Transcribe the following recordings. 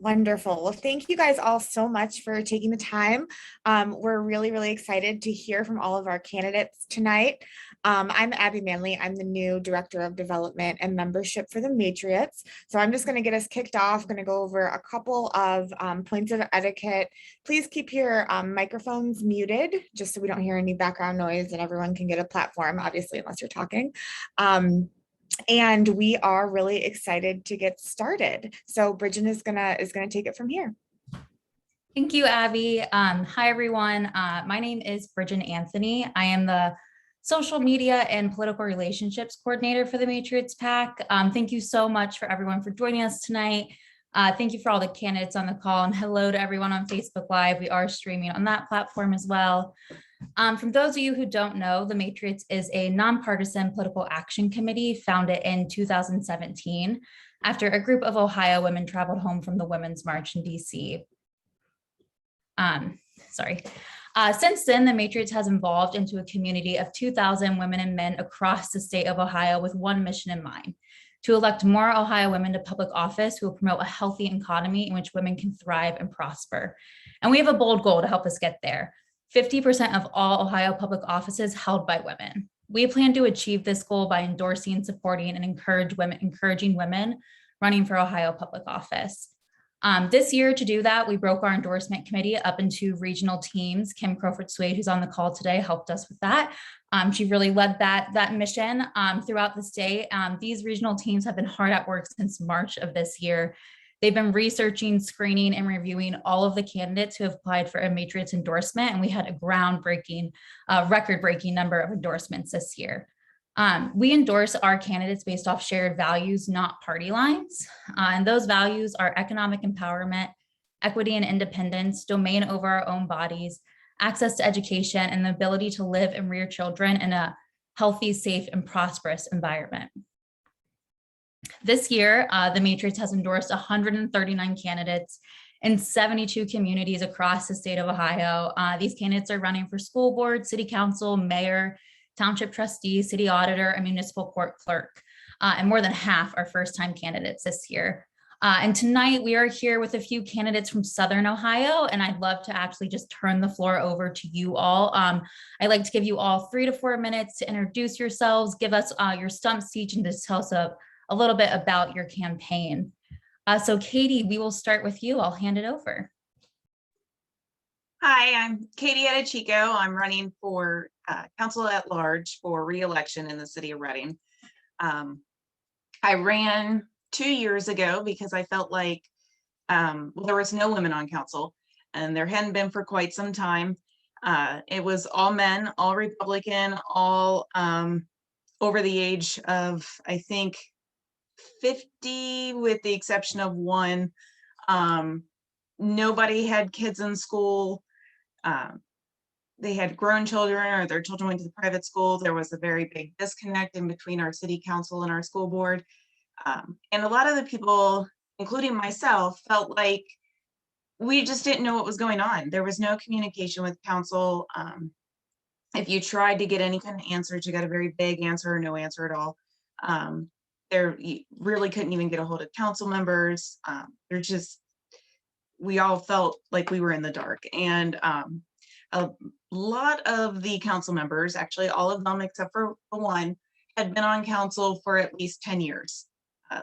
Wonderful. Well, thank you guys all so much for taking the time. We're really, really excited to hear from all of our candidates tonight. I'm Abby Manley. I'm the new Director of Development and Membership for the Matriots. So I'm just going to get us kicked off, going to go over a couple of points of etiquette. Please keep your microphones muted just so we don't hear any background noise and everyone can get a platform, obviously, unless you're talking. And we are really excited to get started. So Bridget is gonna take it from here. Thank you, Abby. Hi, everyone. My name is Bridget Anthony. I am the social media and political relationships coordinator for the Matriots PAC. Thank you so much for everyone for joining us tonight. Thank you for all the candidates on the call, and hello to everyone on Facebook Live. We are streaming on that platform as well. For those of you who don't know, the Matriots is a nonpartisan political action committee founded in 2017 after a group of Ohio women traveled home from the Women's March in DC. Since then, the Matriots has evolved into a community of 2,000 women and men across the state of Ohio with one mission in mind: to elect more Ohio women to public office who will promote a healthy economy in which women can thrive and prosper. And we have a bold goal to help us get there: 50% of all Ohio public offices held by women. We plan to achieve this goal by endorsing, supporting, and encouraging women running for Ohio public office. This year, to do that, we broke our endorsement committee up into regional teams. Kim Crowfoot-Swade, who's on the call today, helped us with that. She really led that mission throughout the state. These regional teams have been hard at work since March of this year. They've been researching, screening, and reviewing all of the candidates who have applied for a Matriots endorsement, and we had a groundbreaking, record-breaking number of endorsements this year. We endorse our candidates based off shared values, not party lines. And those values are economic empowerment, equity and independence, domain over our own bodies, access to education, and the ability to live and rear children in a healthy, safe, and prosperous environment. This year, the Matriots has endorsed 139 candidates in 72 communities across the state of Ohio. These candidates are running for school board, city council, mayor, township trustee, city auditor, and municipal court clerk. And more than half are first-time candidates this year. And tonight we are here with a few candidates from Southern Ohio, and I'd love to actually just turn the floor over to you all. I'd like to give you all 3 to 4 minutes to introduce yourselves, give us your stump speech, and just tell us a little bit about your campaign. So Katie, we will start with you. I'll hand it over. Hi, I'm Katie Edechico. I'm running for council at large for re-election in the city of Reading. I ran 2 years ago because I felt like there was no women on council, and there hadn't been for quite some time. It was all men, all Republican, all over the age of, I think, 50, with the exception of one. Nobody had kids in school. They had grown children, or their children went to the private school. There was a very big disconnect in between our city council and our school board. And a lot of the people, including myself, felt like we just didn't know what was going on. There was no communication with council. If you tried to get any kind of answers, you got a very vague answer or no answer at all. You really couldn't even get a hold of council members. We all felt like we were in the dark. And a lot of the council members, actually all of them except for one, had been on council for at least 10 years.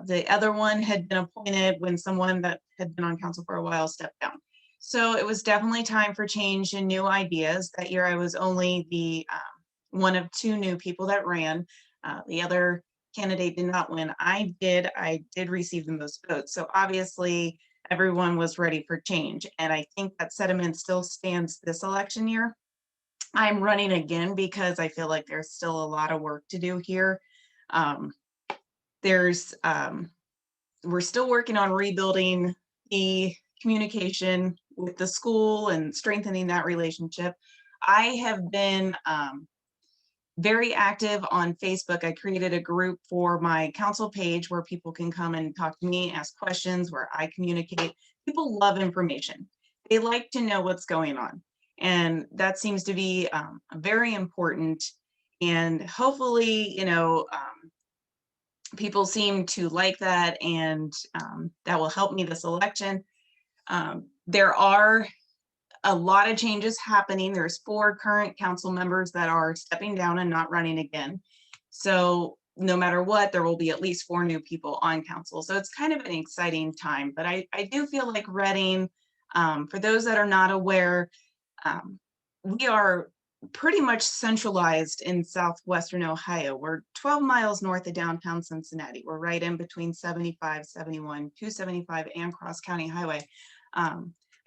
The other one had been appointed when someone that had been on council for a while stepped down. So it was definitely time for change and new ideas. That year I was only the one of 2 new people that ran. The other candidate did not win. I did receive the most votes. So obviously everyone was ready for change. And I think that sentiment still stands this election year. I'm running again because I feel like there's still a lot of work to do here. We're still working on rebuilding the communication with the school and strengthening that relationship. I have been very active on Facebook. I created a group for my council page where people can come and talk to me, ask questions, where I communicate. People love information. They like to know what's going on. And that seems to be very important. And hopefully, people seem to like that, and that will help me this election. There are a lot of changes happening. There's 4 current council members that are stepping down and not running again. So no matter what, there will be at least 4 new people on council. So it's kind of an exciting time, but I do feel like Reading, for those that are not aware, we are pretty much centralized in southwestern Ohio. We're 12 miles north of downtown Cincinnati. We're right in between 75, 71, 275 and Cross County Highway.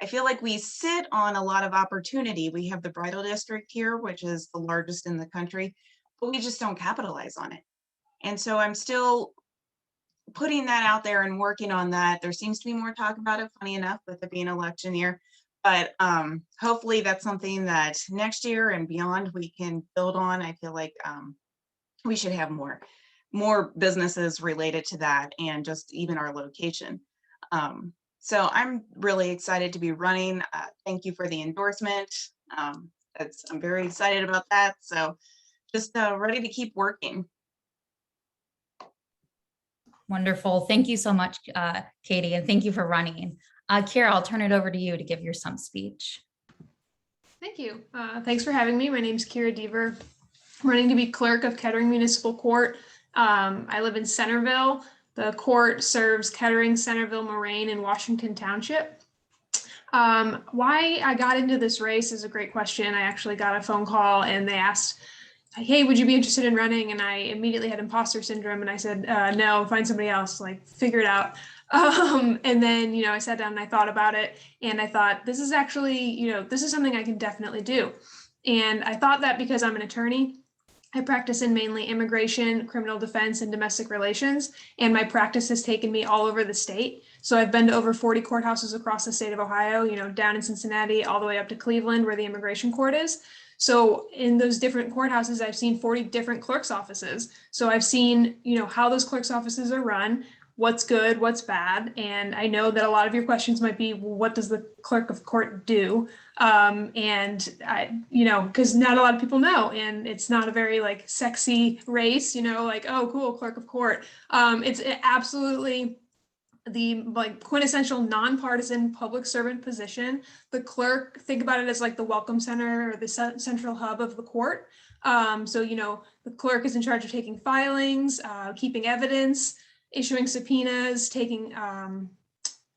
I feel like we sit on a lot of opportunity. We have the Bridal District here, which is the largest in the country, but we just don't capitalize on it. And so I'm still putting that out there and working on that. There seems to be more talk about it, funny enough, with it being election year. But hopefully that's something that next year and beyond we can build on. I feel like we should have more businesses related to that and just even our location. So I'm really excited to be running. Thank you for the endorsement. I'm very excited about that. So just ready to keep working. Wonderful. Thank you so much, Katie, and thank you for running. Kira, I'll turn it over to you to give your stump speech. Thank you. Thanks for having me. My name is Kira Deaver. I'm running to be clerk of Kettering Municipal Court. I live in Centerville. The court serves Kettering, Centerville, Moraine, and Washington Township. Why I got into this race is a great question. I actually got a phone call and they asked, hey, would you be interested in running? And I immediately had imposter syndrome and I said, no, find somebody else, like figure it out. And then, I sat down and I thought about it and I thought, this is actually, this is something I can definitely do. And I thought that because I'm an attorney, I practice in mainly immigration, criminal defense, and domestic relations, and my practice has taken me all over the state. So I've been to over 40 courthouses across the state of Ohio, down in Cincinnati, all the way up to Cleveland, where the immigration court is. So in those different courthouses, I've seen 40 different clerk's offices. So I've seen, how those clerk's offices are run, what's good, what's bad. And I know that a lot of your questions might be, well, what does the clerk of court do? And I, because not a lot of people know, and it's not a very sexy race, like, oh, cool, clerk of court. It's absolutely the quintessential nonpartisan public servant position. The clerk, think about it as like the welcome center or the central hub of the court. So, the clerk is in charge of taking filings, keeping evidence, issuing subpoenas, taking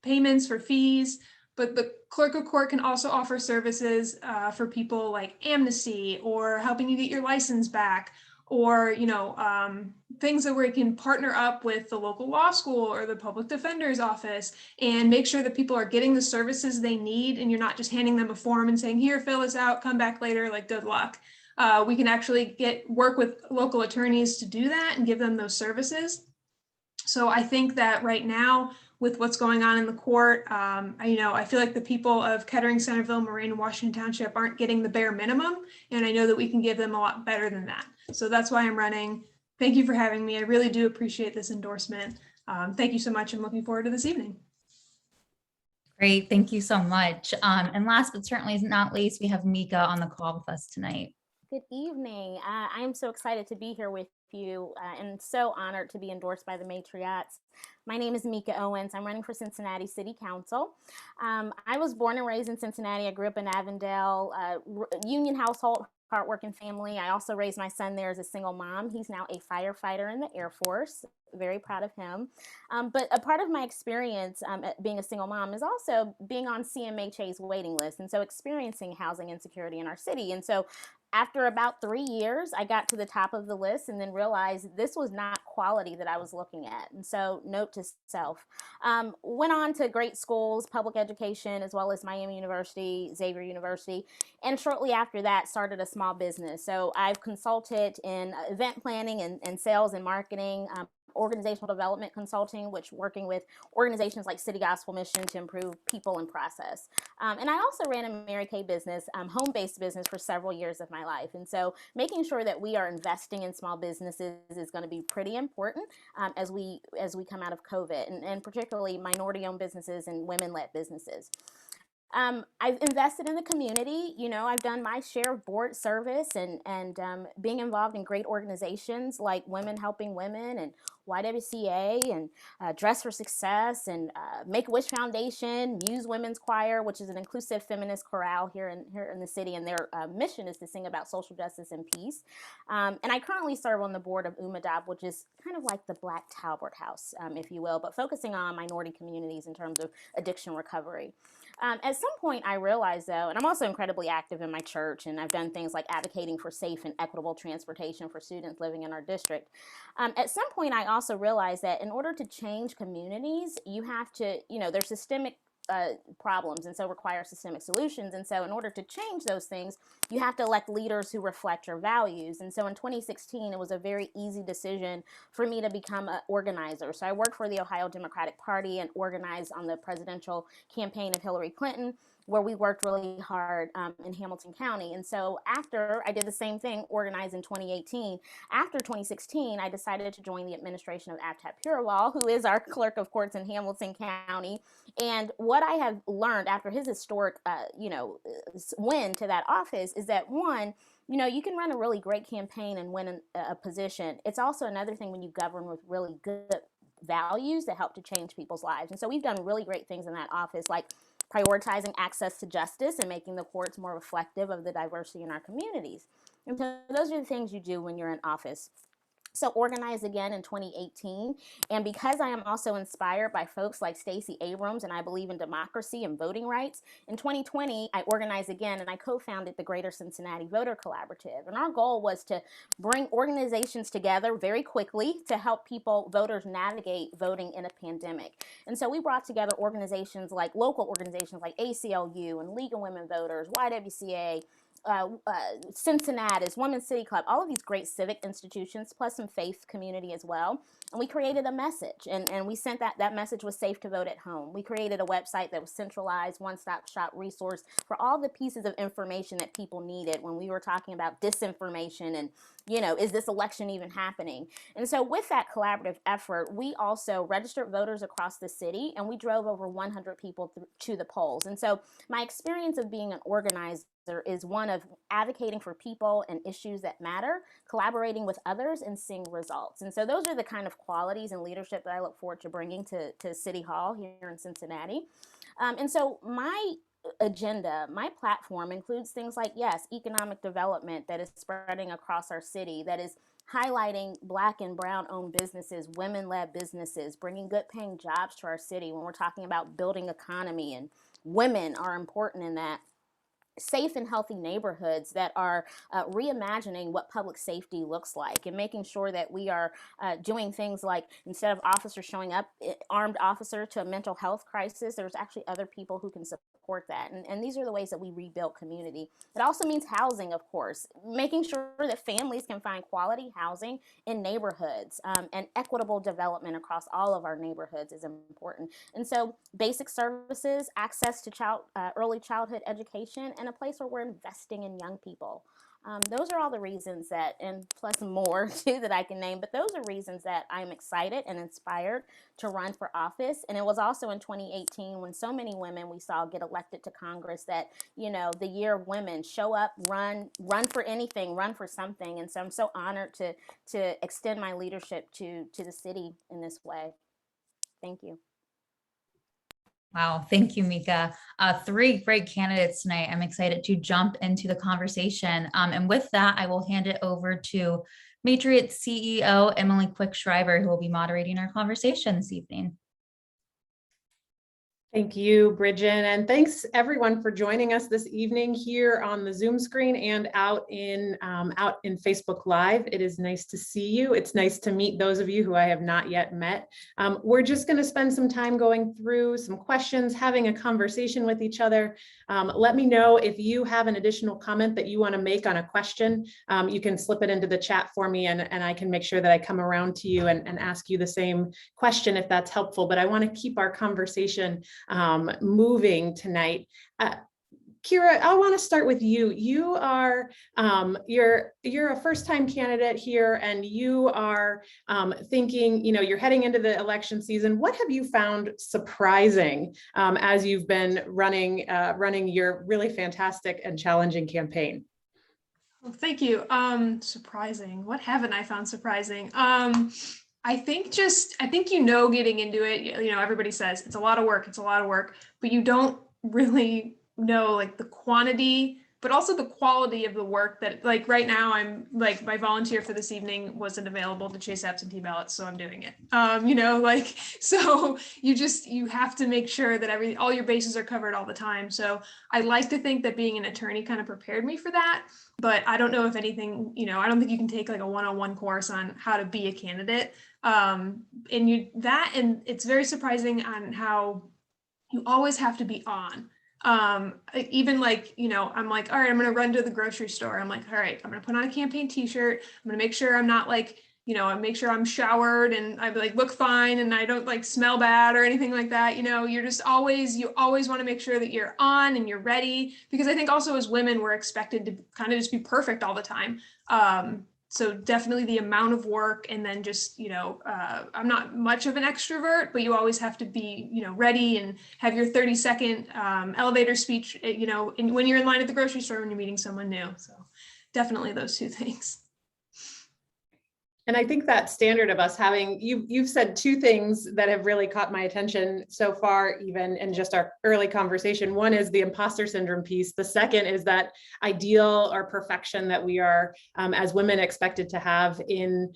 payments for fees. But the clerk of court can also offer services for people like amnesty or helping you get your license back, or things that where you can partner up with the local law school or the public defender's office and make sure that people are getting the services they need, and you're not just handing them a form and saying, here, fill this out, come back later, good luck. We can actually work with local attorneys to do that and give them those services. So I think that right now, with what's going on in the court, I feel like the people of Kettering, Centerville, Moraine, and Washington Township aren't getting the bare minimum, and I know that we can give them a lot better than that. So that's why I'm running. Thank you for having me. I really do appreciate this endorsement. Thank you so much. I'm looking forward to this evening. Great, thank you so much. And last but certainly not least, we have Mika on the call with us tonight. Good evening. I am so excited to be here with you and so honored to be endorsed by the Matriots. My name is Mika Owens. I'm running for Cincinnati City Council. I was born and raised in Cincinnati. I grew up in Avondale, union household, hardworking family. I also raised my son there as a single mom. He's now a firefighter in the Air Force. Very proud of him. But a part of my experience being a single mom is also being on CMHA's waiting list, and so experiencing housing insecurity in our city. And so after about 3 years, I got to the top of the list and then realized this was not quality that I was looking at. And so note to self. Went on to great schools, public education, as well as Miami University, Xavier University. And shortly after that, started a small business. So I've consulted in event planning and sales and marketing, organizational development consulting, which working with organizations like City Gospel Mission to improve people and process. And I also ran a Mary Kay business, home-based business for several years of my life. And so making sure that we are investing in small businesses is going to be pretty important as we come out of COVID, and particularly minority-owned businesses and women-led businesses. I've invested in the community. I've done my share of board service and being involved in great organizations like Women Helping Women and YWCA and Dress for Success and Make-A-Wish Foundation, Muse Women's Choir, which is an inclusive feminist chorale here in the city, and their mission is to sing about social justice and peace. And I currently serve on the board of UMADAP, which is kind of like the Black Talbot House, if you will, but focusing on minority communities in terms of addiction recovery. At some point, I realized, though, and I'm also incredibly active in my church, and I've done things like advocating for safe and equitable transportation for students living in our district. At some point, I also realized that in order to change communities, you have to, there's systemic problems, and so require systemic solutions. And so in order to change those things, you have to elect leaders who reflect your values. And so in 2016, it was a very easy decision for me to become an organizer. So I worked for the Ohio Democratic Party and organized on the presidential campaign of Hillary Clinton, where we worked really hard in Hamilton County. And so after I did the same thing, organized in 2018, after 2016, I decided to join the administration of Avtat Purelaw, who is our clerk of courts in Hamilton County. And what I have learned after his historic, win to that office is that, one, you can run a really great campaign and win a position. It's also another thing when you govern with really good values that help to change people's lives. And so we've done really great things in that office, like prioritizing access to justice and making the courts more reflective of the diversity in our communities. And so those are the things you do when you're in office. So organized again in 2018. And because I am also inspired by folks like Stacey Abrams and I believe in democracy and voting rights, in 2020, I organized again and I co-founded the Greater Cincinnati Voter Collaborative. And our goal was to bring organizations together very quickly to help voters navigate voting in a pandemic. And so we brought together organizations like local organizations like ACLU and League of Women Voters, YWCA, Cincinnati, Women's City Club, all of these great civic institutions, plus some faith community as well. And we created a message, and we sent that message was safe to vote at home. We created a website that was centralized, one-stop shop resource for all the pieces of information that people needed when we were talking about disinformation and, is this election even happening? And so with that collaborative effort, we also registered voters across the city, and we drove over 100 people to the polls. And so my experience of being an organizer is one of advocating for people and issues that matter, collaborating with others, and seeing results. And so those are the kind of qualities and leadership that I look forward to bringing to City Hall here in Cincinnati. And so my agenda, my platform includes things like, yes, economic development that is spreading across our city, that is highlighting Black and Brown owned businesses, women-led businesses, bringing good paying jobs to our city when we're talking about building economy, and women are important in that. Safe and healthy neighborhoods that are reimagining what public safety looks like, and making sure that we are doing things like, instead of officers showing up, armed officer to a mental health crisis, there's actually other people who can support that. And these are the ways that we rebuild community. It also means housing, of course, making sure that families can find quality housing in neighborhoods, and equitable development across all of our neighborhoods is important. And so basic services, access to early childhood education, and a place where we're investing in young people. Those are all the reasons that, and plus more too that I can name, but those are reasons that I'm excited and inspired to run for office. And it was also in 2018 when so many women we saw get elected to Congress that, the year of women, show up, run for anything, run for something. And so I'm so honored to extend my leadership to the city in this way. Thank you. Wow, thank you, Mika. Three great candidates tonight. I'm excited to jump into the conversation. And with that, I will hand it over to Matriot CEO Emily Quick-Schreiber, who will be moderating our conversation this evening. Thank you, Bridget, and thanks everyone for joining us this evening here on the Zoom screen and out in Facebook Live. It is nice to see you. It's nice to meet those of you who I have not yet met. We're just going to spend some time going through some questions, having a conversation with each other. Let me know if you have an additional comment that you want to make on a question. You can slip it into the chat for me, and I can make sure that I come around to you and ask you the same question if that's helpful. But I want to keep our conversation moving tonight. Kira, I want to start with you. You are you're a first-time candidate here, and you are thinking, you're heading into the election season. What have you found surprising as you've been running your really fantastic and challenging campaign? Well, thank you. Surprising. What haven't I found surprising? I think getting into it, everybody says it's a lot of work, but you don't really know like the quantity, but also the quality of the work that, like, right now I'm like, my volunteer for this evening wasn't available to chase absentee ballots, so I'm doing it. So you have to make sure that all your bases are covered all the time. So I like to think that being an attorney kind of prepared me for that, but I don't know if anything, I don't think you can take like a one-on-one course on how to be a candidate. And it's very surprising on how you always have to be on. Even like, I'm like, all right, I'm going to run to the grocery store. I'm like, all right, I'm going to put on a campaign t-shirt. I'm going to make sure I'm not like, I make sure I'm showered and I like look fine and I don't like smell bad or anything like that. You always want to make sure that you're on and you're ready, because I think also as women, we're expected to kind of just be perfect all the time. So definitely the amount of work, and then just, I'm not much of an extrovert, but you always have to be, ready and have your 30-second elevator speech, when you're in line at the grocery store, when you're meeting someone new. So definitely those two things. And I think that standard of us having, you've said two things that have really caught my attention so far, even in just our early conversation. One is the imposter syndrome piece. The second is that ideal or perfection that we are, as women, expected to have in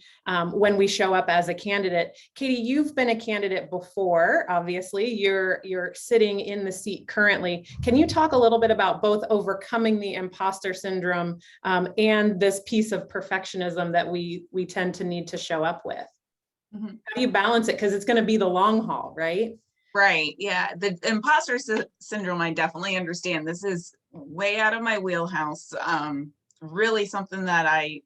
when we show up as a candidate. Katie, you've been a candidate before, obviously. You're sitting in the seat currently. Can you talk a little bit about both overcoming the imposter syndrome and this piece of perfectionism that we tend to need to show up with? Mm-hmm. How do you balance it? Because it's going to be the long haul, right? Right. Yeah. The imposter syndrome, I definitely understand. This is way out of my wheelhouse. Really something that I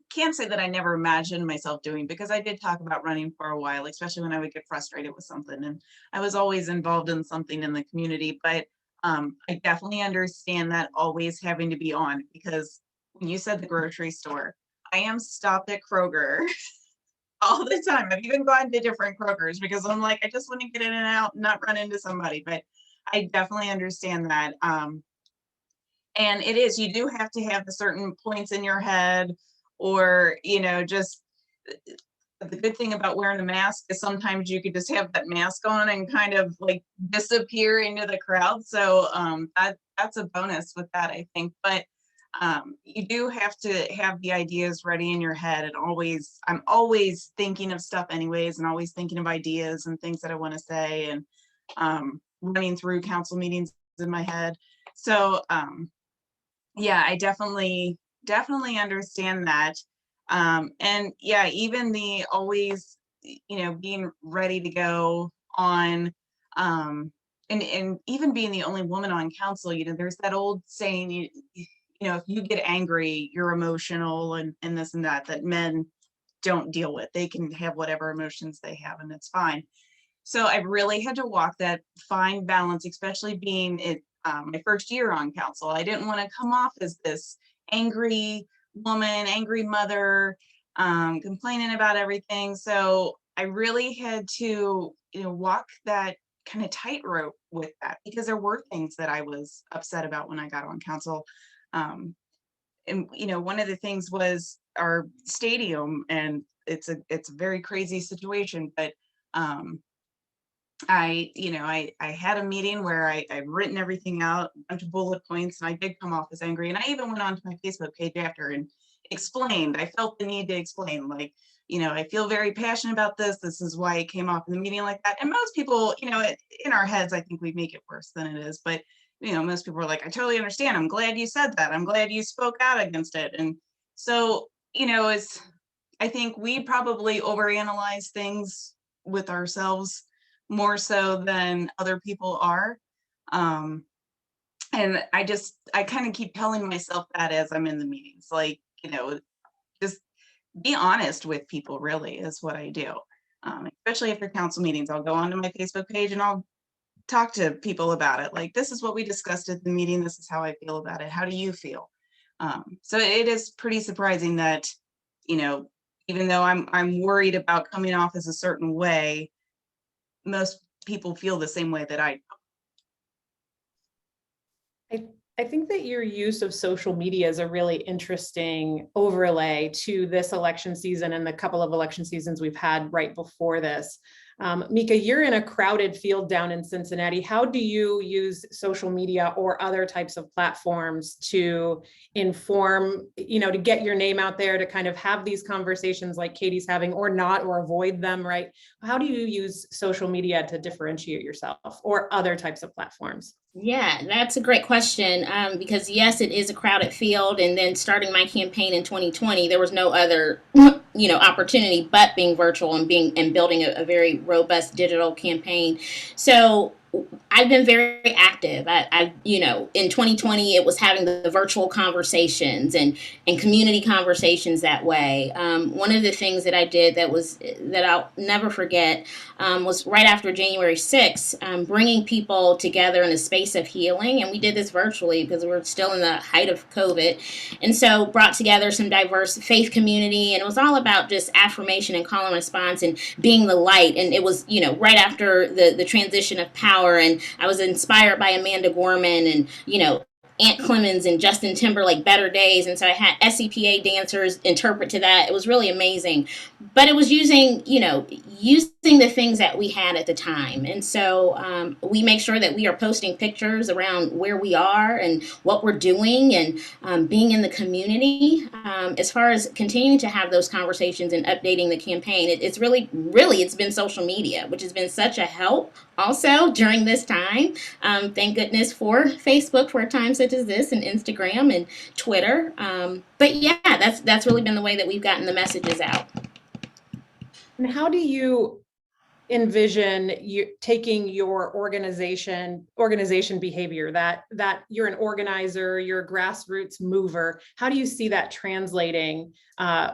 can't say that I never imagined myself doing, because I did talk about running for a while, especially when I would get frustrated with something, and I was always involved in something in the community. But I definitely understand that always having to be on, because when you said the grocery store, I am stopped at Kroger all the time. I've even gone to different Krogers because I'm like, I just want to get in and out and not run into somebody. But I definitely understand that. And it is, you do have to have the certain points in your head, or, just the good thing about wearing a mask is sometimes you could just have that mask on and kind of like disappear into the crowd. So that's a bonus with that, I think. But you do have to have the ideas ready in your head, and I'm always thinking of stuff anyways, and always thinking of ideas and things that I want to say, and running through council meetings in my head. So yeah, I definitely understand that. And yeah, even the always, being ready to go on, and even being the only woman on council, there's that old saying, if you get angry, you're emotional, and this and that men don't deal with. They can have whatever emotions they have, and it's fine. So I really had to walk that fine balance, especially being my first year on council. I didn't want to come off as this angry woman, angry mother, complaining about everything. So I really had to, walk that kind of tightrope with that, because there were things that I was upset about when I got on council. And one of the things was our stadium, and it's a very crazy situation, but I had a meeting where I've written everything out, a bunch of bullet points, and I did come off as angry. And I even went onto my Facebook page after and explained. I felt the need to explain, like, I feel very passionate about this. This is why it came off in the meeting like that. And most people, in our heads, I think we make it worse than it is. But, most people are like, I totally understand. I'm glad you said that. I'm glad you spoke out against it. And so, I think we probably overanalyze things with ourselves more so than other people are. And I kind of keep telling myself that as I'm in the meetings, like, just be honest with people, really, is what I do. Especially after council meetings, I'll go onto my Facebook page and I'll talk to people about it. Like, this is what we discussed at the meeting. This is how I feel about it. How do you feel? So it is pretty surprising that, even though I'm worried about coming off as a certain way, most people feel the same way that I I think that your use of social media is a really interesting overlay to this election season and the couple of election seasons we've had right before this. Mika, you're in a crowded field down in Cincinnati. How do you use social media or other types of platforms to inform, to get your name out there, to kind of have these conversations like Katie's having, or not, or avoid them, right? How do you use social media to differentiate yourself, or other types of platforms? Yeah, that's a great question, because yes, it is a crowded field. And then starting my campaign in 2020, there was no other, opportunity but being virtual and building a very robust digital campaign. So I've been very active. In 2020, it was having the virtual conversations and community conversations that way. One of the things that I did that I'll never forget was right after January 6th, bringing people together in a space of healing. And we did this virtually because we're still in the height of COVID. And so brought together some diverse faith community. And it was all about just affirmation and call and response and being the light. And it was, right after the transition of power. And I was inspired by Amanda Gorman and, Aunt Clemens and Justin Timberlake, Better Days. And so I had SCPA dancers interpret to that. It was really amazing. But it was using the things that we had at the time. And so we make sure that we are posting pictures around where we are and what we're doing and being in the community. As far as continuing to have those conversations and updating the campaign, it's really, it's been social media, which has been such a help also during this time. Thank goodness for Facebook for a time such as this, and Instagram and Twitter. But yeah, that's really been the way that we've gotten the messages out. And how do you envision you taking your organization behavior, that you're an organizer, you're a grassroots mover? How do you see that translating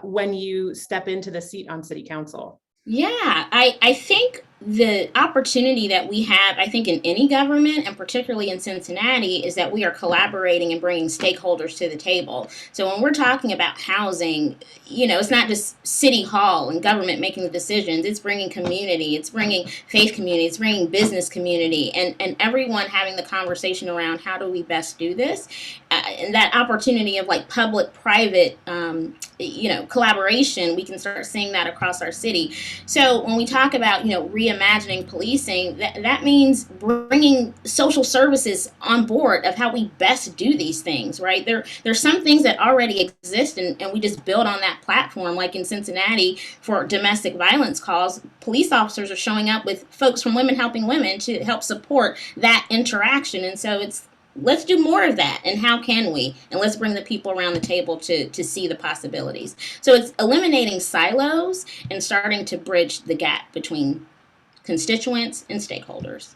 when you step into the seat on city council? Yeah, I think the opportunity that we have, I think in any government and particularly in Cincinnati, is that we are collaborating and bringing stakeholders to the table. So when we're talking about housing, it's not just city hall and government making the decisions. It's bringing community, it's bringing faith community, it's bringing business community, and everyone having the conversation around how do we best do this. And that opportunity of like public-private, collaboration, we can start seeing that across our city. So when we talk about, reimagining policing, that means bringing social services on board of how we best do these things, right? There's some things that already exist and we just build on that platform. Like in Cincinnati, for domestic violence calls, police officers are showing up with folks from Women Helping Women to help support that interaction. And so let's do more of that. And how can we? And let's bring the people around the table to see the possibilities. So it's eliminating silos and starting to bridge the gap between constituents and stakeholders.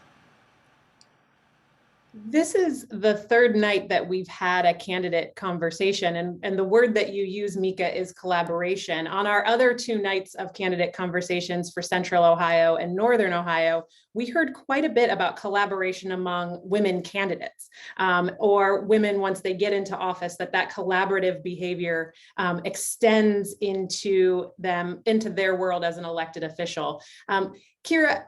This is the third night that we've had a candidate conversation, and the word that you use, Mika, is collaboration. On our other two nights of candidate conversations for Central Ohio and Northern Ohio, we heard quite a bit about collaboration among women candidates, or women once they get into office, that collaborative behavior extends into their world as an elected official. Kira,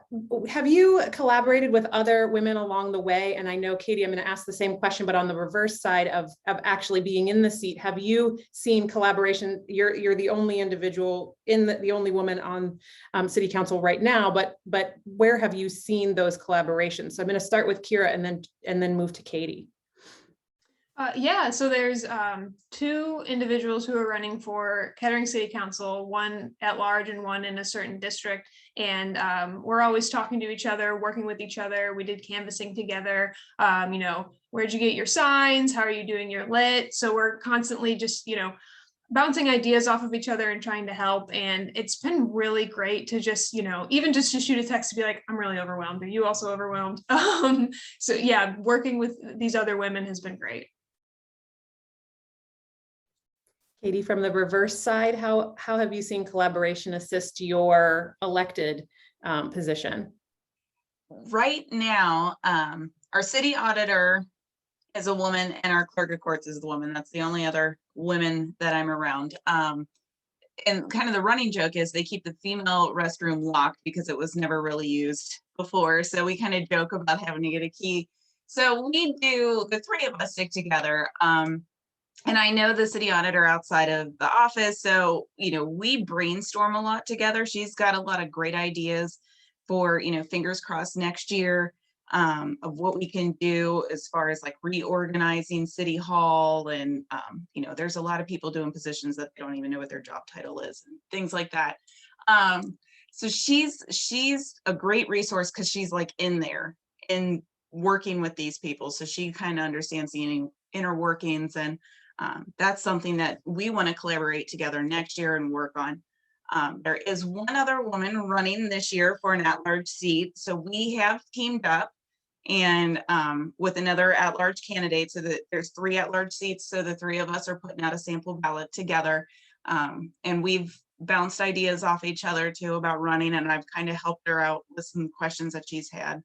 have you collaborated with other women along the way? And I know, Katie, I'm going to ask the same question, but on the reverse side of actually being in the seat, have you seen collaboration? You're the only individual the only woman on city council right now, but where have you seen those collaborations? So I'm going to start with Kira and then move to Katie. So there's two individuals who are running for Kettering City Council, one at large and one in a certain district. And we're always talking to each other, working with each other. We did canvassing together. Where'd you get your signs? How are you doing your lit? So we're constantly just, bouncing ideas off of each other and trying to help. And it's been really great to just, even just to shoot a text to be like, I'm really overwhelmed. Are you also overwhelmed? So yeah, working with these other women has been great. Katie, from the reverse side, how have you seen collaboration assist your elected position? Right now, our city auditor is a woman and our clerk of courts is the woman. That's the only other women that I'm around. And kind of the running joke is they keep the female restroom locked because it was never really used before. So we kind of joke about having to get a key So we do, the three of us stick together. And I know the city auditor outside of the office. So, we brainstorm a lot together. She's got a lot of great ideas for, fingers crossed next year, of what we can do as far as like reorganizing City Hall. And, there's a lot of people doing positions that they don't even know what their job title is and things like that. So she's a great resource because she's like in there and working with these people. So she kind of understands the inner workings, and that's something that we want to collaborate together next year and work on. There is one other woman running this year for an at-large seat. So we have teamed up and with another at-large candidate, so that there's 3 at-large seats. So the 3 of us are putting out a sample ballot together. And we've bounced ideas off each other too about running, and I've kind of helped her out with some questions that she's had.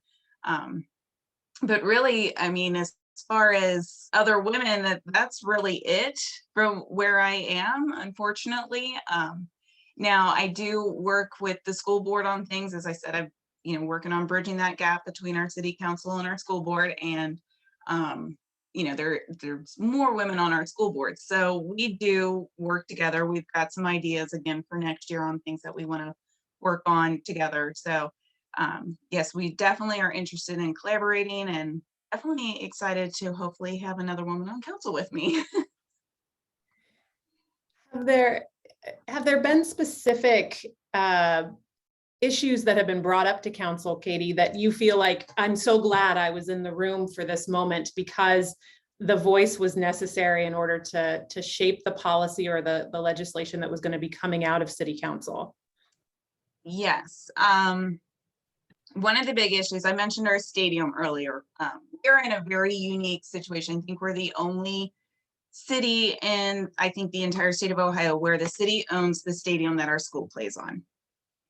But really, I mean, as far as other women, that's really it from where I am, unfortunately. Now I do work with the school board on things. As I said, I'm working on bridging that gap between our city council and our school board. And there's more women on our school board. So we do work together. We've got some ideas again for next year on things that we want to work on together. So yes, we definitely are interested in collaborating, and definitely excited to hopefully have another woman on council with me. Have there been specific issues that have been brought up to council, Katie, that you feel like, I'm so glad I was in the room for this moment because the voice was necessary in order to shape the policy or the legislation that was going to be coming out of city council? Yes. One of the big issues, I mentioned our stadium earlier. We're in a very unique situation. I think we're the only city in, I think, the entire state of Ohio where the city owns the stadium that our school plays on.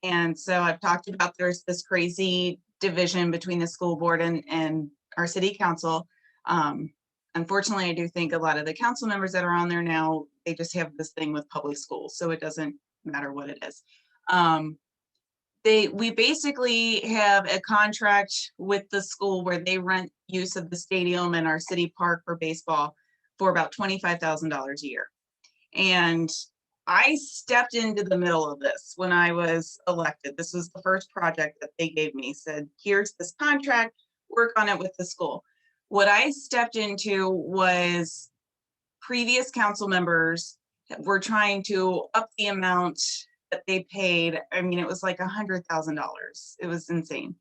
And so I've talked about there's this crazy division between the school board and our city council. Unfortunately, I do think a lot of the council members that are on there now, they just have this thing with public schools, so it doesn't matter what it is. We basically have a contract with the school where they rent use of the stadium and our city park for baseball for about $25,000 a year. And I stepped into the middle of this when I was elected. This was the first project that they gave me, said, here's this contract, work on it with the school. What I stepped into was previous council members were trying to up the amount that they paid. I mean, it was like $100,000. It was insane.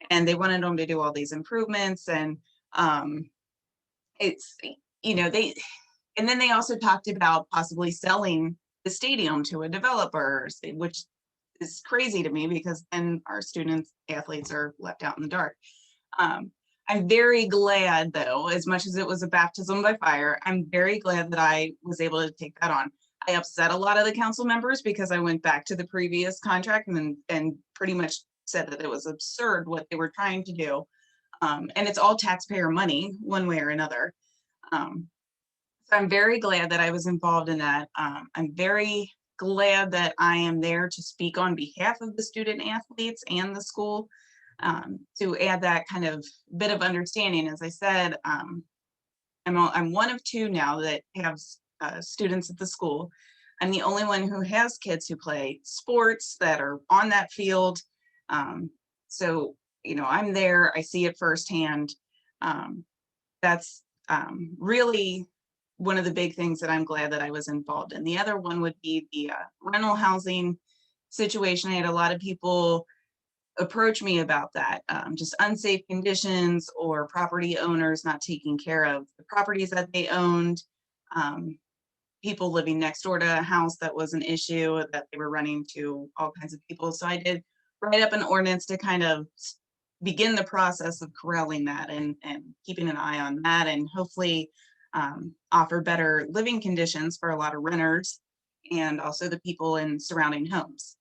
And they wanted them to do all these improvements. And and then they also talked about possibly selling the stadium to a developer, which is crazy to me because then our students, athletes are left out in the dark. I'm very glad though, as much as it was a baptism by fire, I'm very glad that I was able to take that on. I upset a lot of the council members because I went back to the previous contract and pretty much said that it was absurd what they were trying to do. And it's all taxpayer money one way or another. So I'm very glad that I was involved in that. I'm very glad that I am there to speak on behalf of the student athletes and the school, to add that kind of bit of understanding. As I said, I'm one of 2 now that have students at the school. I'm the only one who has kids who play sports that are on that field. So, I'm there, I see it firsthand. That's really one of the big things that I'm glad that I was involved in. The other one would be the rental housing situation. I had a lot of people approach me about that, just unsafe conditions or property owners not taking care of the properties that they owned. People living next door to a house that was an issue that they were running to all kinds of people. So I did write up an ordinance to kind of begin the process of corralling that and keeping an eye on that, and hopefully offer better living conditions for a lot of renters and also the people in surrounding homes.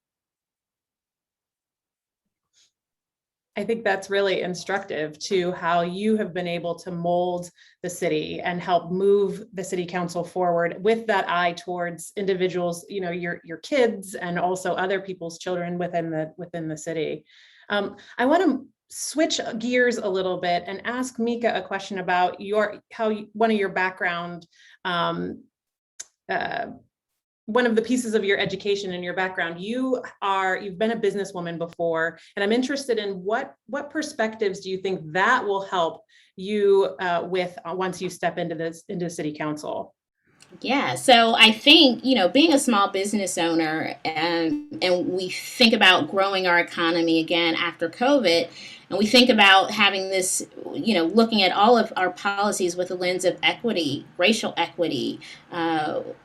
I think that's really instructive to how you have been able to mold the city and help move the city council forward with that eye towards individuals, your kids and also other people's children within the city. I want to switch gears a little bit and ask Mika a question about one of your background, one of the pieces of your education and your background. You've been a businesswoman before, and I'm interested in what perspectives do you think that will help you with once you step into city council? Yeah, so I think, being a small business owner, and we think about growing our economy again after COVID, and we think about having this, looking at all of our policies with a lens of equity, racial equity,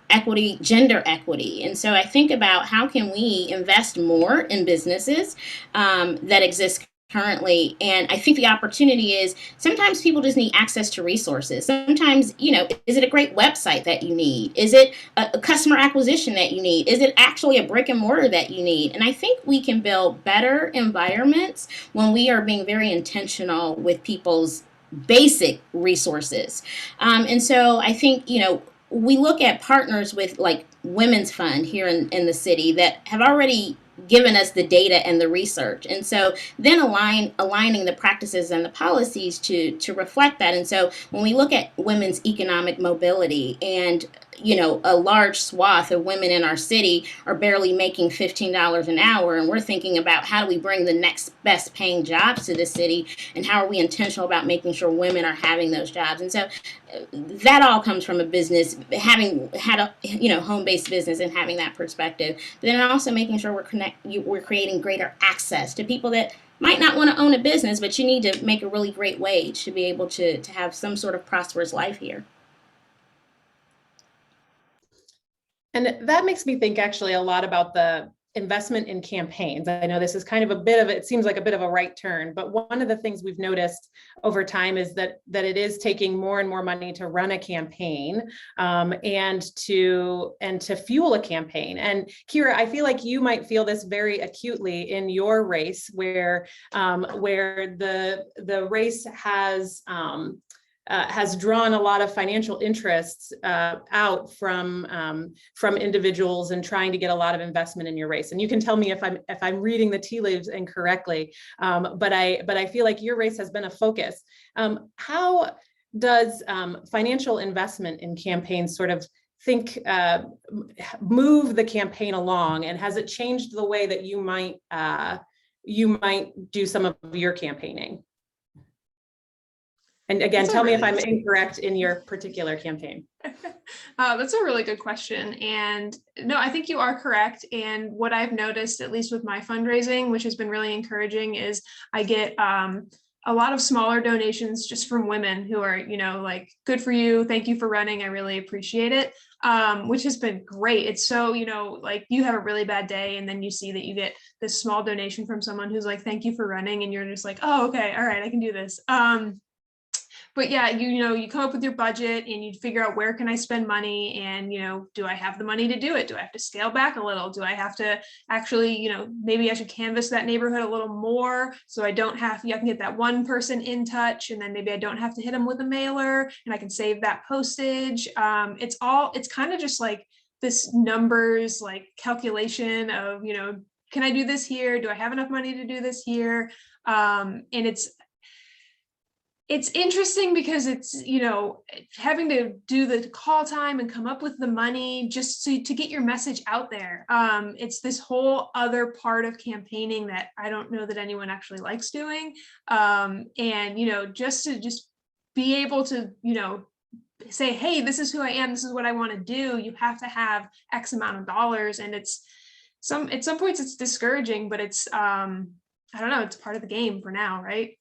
equity, gender equity. And so I think about how can we invest more in businesses that exist currently. And I think the opportunity is sometimes people just need access to resources. Sometimes, is it a great website that you need? Is it a customer acquisition that you need? Is it actually a brick and mortar that you need? And I think we can build better environments when we are being very intentional with people's basic resources. And so I think, we look at partners with like Women's Fund here in the city that have already given us the data and the research. And so then aligning the practices and the policies to reflect that. And so when we look at women's economic mobility and a large swath of women in our city are barely making $15 an hour. And we're thinking about how do we bring the next best paying jobs to the city, and how are we intentional about making sure women are having those jobs. And so that all comes from a business, having had a home-based business and having that perspective. But then also making sure we're creating greater access to people that might not want to own a business, but you need to make a really great wage to be able to have some sort of prosperous life here. And that makes me think actually a lot about the investment in campaigns. I know this is kind of it seems like a bit of a right turn, but one of the things we've noticed over time is that it is taking more and more money to run a campaign, and to fuel a campaign. And Kira, I feel like you might feel this very acutely in your race, where the race has drawn a lot of financial interests out from individuals and trying to get a lot of investment in your race. And you can tell me if I'm reading the tea leaves incorrectly, but I feel like your race has been a focus. How does financial investment in campaigns sort of move the campaign along, and has it changed the way that you might do some of your campaigning? And again, tell me if I'm incorrect in your particular campaign. That's a really good question. And no, I think you are correct. And what I've noticed, at least with my fundraising, which has been really encouraging, is I get a lot of smaller donations just from women who are, like, good for you. Thank you for running. I really appreciate it. Which has been great. It's so, like, you have a really bad day and then you see that you get this small donation from someone who's like, thank you for running. And you're just like, oh, okay. All right, I can do this. But yeah, you come up with your budget and you figure out where can I spend money, and, do I have the money to do it? Do I have to scale back a little? Do I have to actually, maybe I should canvass that neighborhood a little more so I can get that one person in touch, and then maybe I don't have to hit them with a mailer and I can save that postage. It's kind of just like this numbers, like, calculation of, can I do this here? Do I have enough money to do this here? And it's interesting because it's, having to do the call time and come up with the money just to get your message out there. It's this whole other part of campaigning that I don't know that anyone actually likes doing. And, just to be able to, say, hey, this is who I am, this is what I want to do. You have to have X amount of dollars. And at some points it's discouraging, but it's, I don't know, it's part of the game for now, right?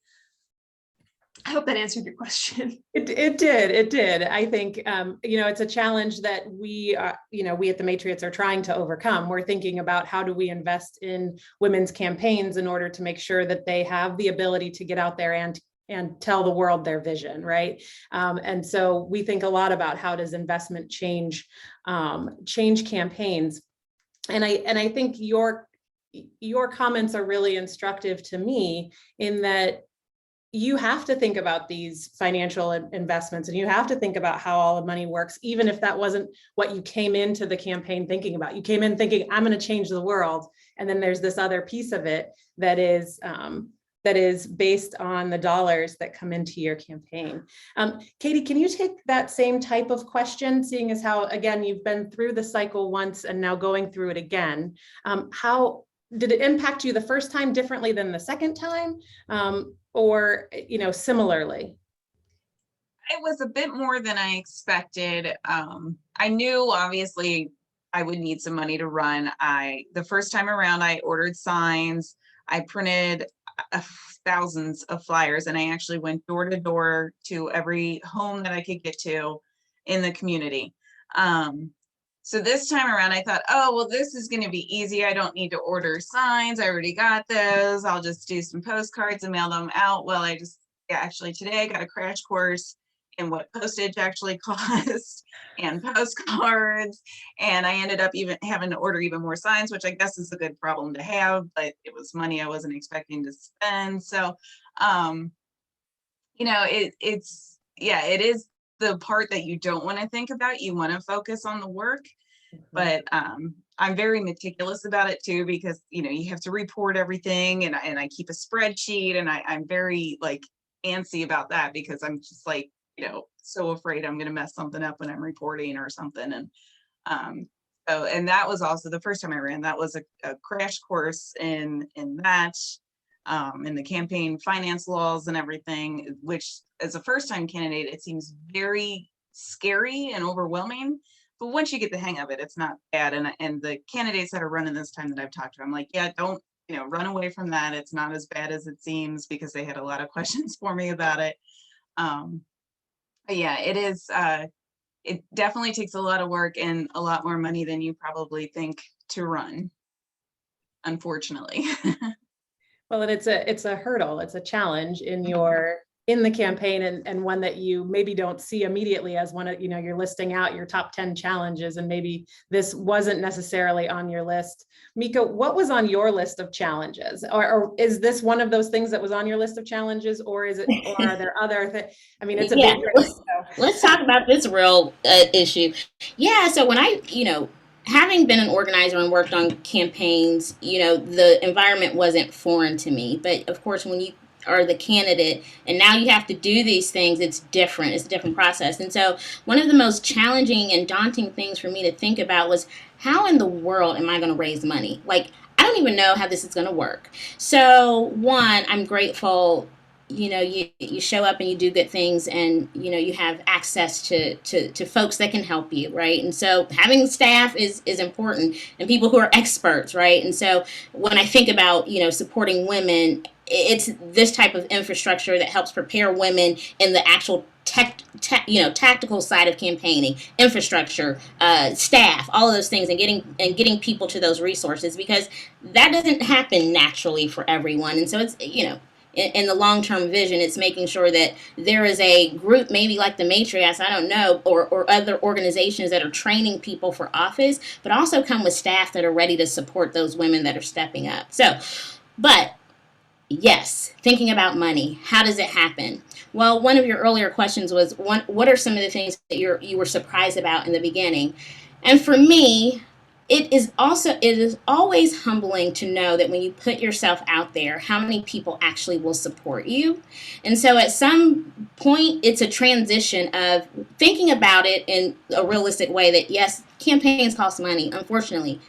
I hope that answered your question. It did. I think, it's a challenge that we at the Matriots are trying to overcome. We're thinking about how do we invest in women's campaigns in order to make sure that they have the ability to get out there and tell the world their vision, right? And so we think a lot about how does investment change campaigns. And I think your comments are really instructive to me in that you have to think about these financial investments, and you have to think about how all the money works, even if that wasn't what you came into the campaign thinking about. You came in thinking, I'm going to change the world. And then there's this other piece of it that is that is based on the dollars that come into your campaign. Katie, can you take that same type of question, seeing as how, again, you've been through the cycle once and now going through it again? How did it impact you the first time differently than the second time, or, similarly? It was a bit more than I expected. I knew obviously I would need some money to run. The first time around, I ordered signs. I printed thousands of flyers, and I actually went door to door to every home that I could get to in the community. So this time around, I thought, oh, well, this is going to be easy. I don't need to order signs. I already got those. I'll just do some postcards and mail them out. Well, actually today I got a crash course in what postage actually costs and postcards. And I ended up even having to order even more signs, which I guess is a good problem to have, but it was money I wasn't expecting to spend. So, it is the part that you don't want to think about. You want to focus on the work, but I'm very meticulous about it too, because, you have to report everything, and I keep a spreadsheet, and I'm very antsy about that, because I'm just so afraid I'm going to mess something up when I'm reporting or something. And that was also the first time I ran. That was a crash course in that, in the campaign finance laws and everything, which as a first time candidate, it seems very scary and overwhelming. But once you get the hang of it, it's not bad. And the candidates that are running this time that I've talked to, I'm like, yeah, don't, run away from that. It's not as bad as it seems, because they had a lot of questions for me about it. But yeah, it is. It definitely takes a lot of work and a lot more money than you probably think to run, unfortunately. Well, and it's a hurdle, it's a challenge in the campaign, and one that you maybe don't see immediately as one of, you're listing out your top 10 challenges, and maybe this wasn't necessarily on your list. Mika, what was on your list of challenges? Or is this one of those things that was on your list of challenges, or are there other things? I mean, it's a big race. So. Let's talk about this real issue. Yeah, so when having been an organizer and worked on campaigns, the environment wasn't foreign to me. But of course, when you are the candidate and now you have to do these things, it's different. It's a different process. And so one of the most challenging and daunting things for me to think about was, how in the world am I going to raise money? I don't even know how this is going to work. So one, I'm grateful, you show up and you do good things, and, you have access to folks that can help you, right? And so having staff is important, and people who are experts, right? And so when I think about, supporting women, it's this type of infrastructure that helps prepare women in the actual tactical side of campaigning, infrastructure, staff, all of those things, and getting people to those resources, because that doesn't happen naturally for everyone. And so it's, in the long-term vision, it's making sure that there is a group, maybe like the Matriarchs, I don't know, or other organizations that are training people for office, but also come with staff that are ready to support those women that are stepping up. So, but yes, thinking about money, how does it happen? Well, one of your earlier questions was, what are some of the things that you were surprised about in the beginning? And for me, it is always humbling to know that when you put yourself out there, how many people actually will support you. And so at some point, it's a transition of thinking about it in a realistic way that, yes, campaigns cost money, unfortunately.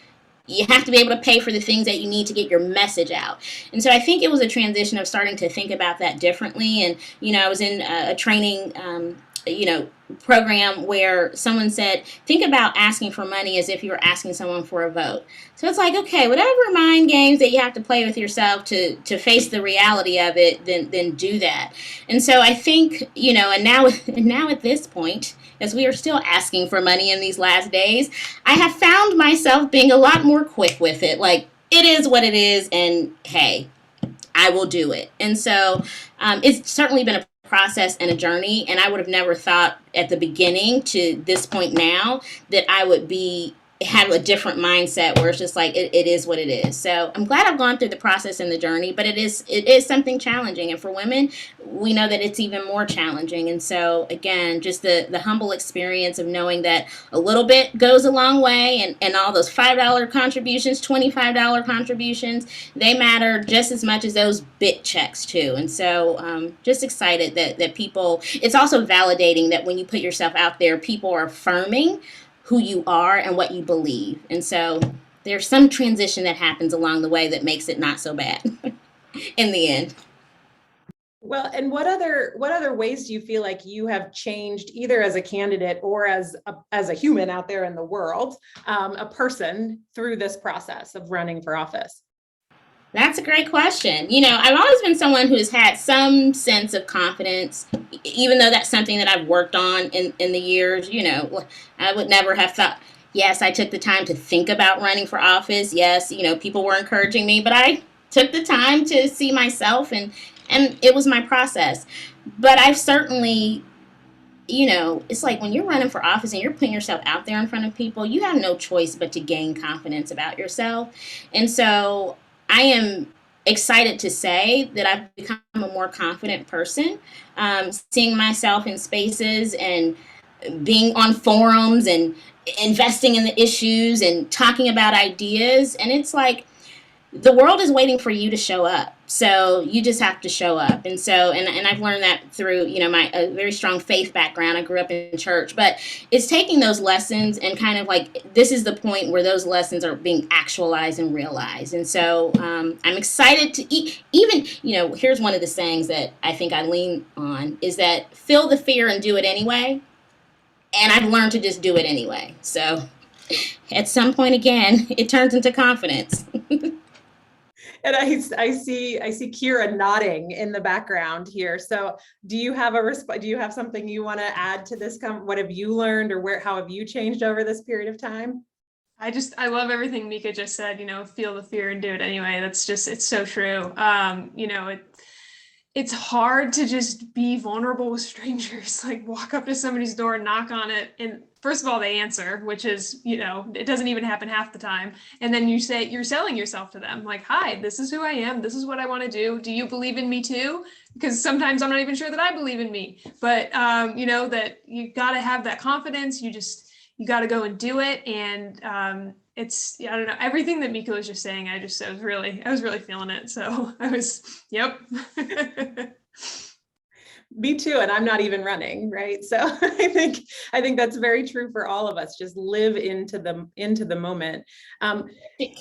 You have to be able to pay for the things that you need to get your message out. And so I think it was a transition of starting to think about that differently. And, I was in a training, program where someone said, think about asking for money as if you were asking someone for a vote. So it's like, okay, whatever mind games that you have to play with yourself to face the reality of it, then do that. And so I think, and now at this point, as we are still asking for money in these last days, I have found myself being a lot more quick with it. Like, it is what it is, and hey, I will do it. And so it's certainly been a process and a journey, and I would have never thought at the beginning to this point now that I would be have a different mindset where it's just like it is what it is. So I'm glad I've gone through the process and the journey, but it is something challenging, and for women, we know that it's even more challenging. And so again, just the humble experience of knowing that a little bit goes a long way, and all those $5 contributions, $25 contributions, they matter just as much as those big checks too. And so just excited that people, it's also validating that when you put yourself out there, people are affirming who you are and what you believe. And so there's some transition that happens along the way that makes it not so bad in the end. Well, and what other ways do you feel like you have changed, either as a candidate or as a human out there in the world, a person, through this process of running for office? That's a great question. I've always been someone who's had some sense of confidence, even though that's something that I've worked on in the years. I would never have thought, yes, I took the time to think about running for office. Yes, people were encouraging me, but I took the time to see myself, and it was my process. But I've certainly, it's like when you're running for office and you're putting yourself out there in front of people, you have no choice but to gain confidence about yourself. And so I am excited to say that I've become a more confident person, seeing myself in spaces and being on forums and investing in the issues and talking about ideas. And it's like, the world is waiting for you to show up. So you just have to show up. And so, and I've learned that through, my a very strong faith background. I grew up in church, but it's taking those lessons and kind of like, this is the point where those lessons are being actualized and realized. And so I'm excited to even, here's one of the sayings that I think I lean on is that feel the fear and do it anyway. And I've learned to just do it anyway. So at some point, again, it turns into confidence. And I see Kira nodding in the background here. So do you have do you have something you want to add to this? What have you learned, or how have you changed over this period of time? I love everything Mika just said, feel the fear and do it anyway. That's just, it's so true. It's hard to just be vulnerable with strangers, like walk up to somebody's door and knock on it. And first of all, they answer, which is, it doesn't even happen half the time. And then you say, you're selling yourself to them like, hi, this is who I am. This is what I want to do. Do you believe in me too? Because sometimes I'm not even sure that I believe in me, but that you got to have that confidence. You got to go and do it. And I don't know, everything that Mika was just saying, I was really feeling it. So yep. Me too. And I'm not even running, right? So I think that's very true for all of us. Just live into the moment. Can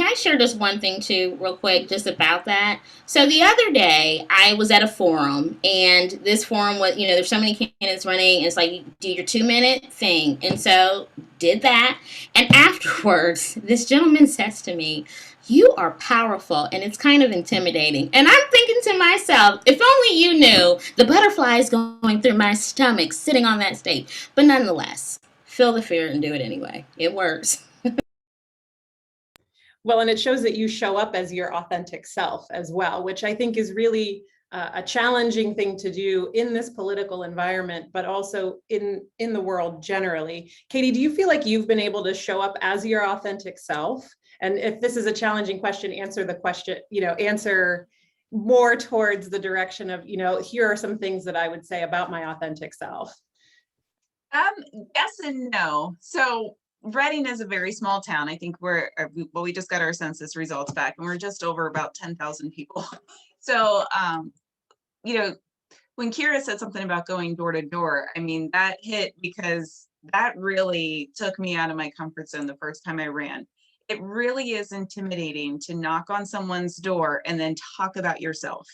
I share just one thing too, real quick, just about that? So the other day I was at a forum, and this forum was, there's so many candidates running, and it's like, do your 2-minute thing. And so did that. And afterwards, this gentleman says to me, you are powerful, and it's kind of intimidating. And I'm thinking to myself, if only you knew the butterflies going through my stomach sitting on that stage. But nonetheless, feel the fear and do it anyway. It works. Well, and it shows that you show up as your authentic self as well, which I think is really a challenging thing to do in this political environment, but also in the world generally. Katie, do you feel like you've been able to show up as your authentic self? And if this is a challenging question, answer the question, answer more towards the direction of, here are some things that I would say about my authentic self. Yes and no. So Reading is a very small town. I think we just got our census results back, and we're just over about 10,000 people. So, when Kira said something about going door to door, I mean, that hit because that really took me out of my comfort zone the first time I ran. It really is intimidating to knock on someone's door and then talk about yourself.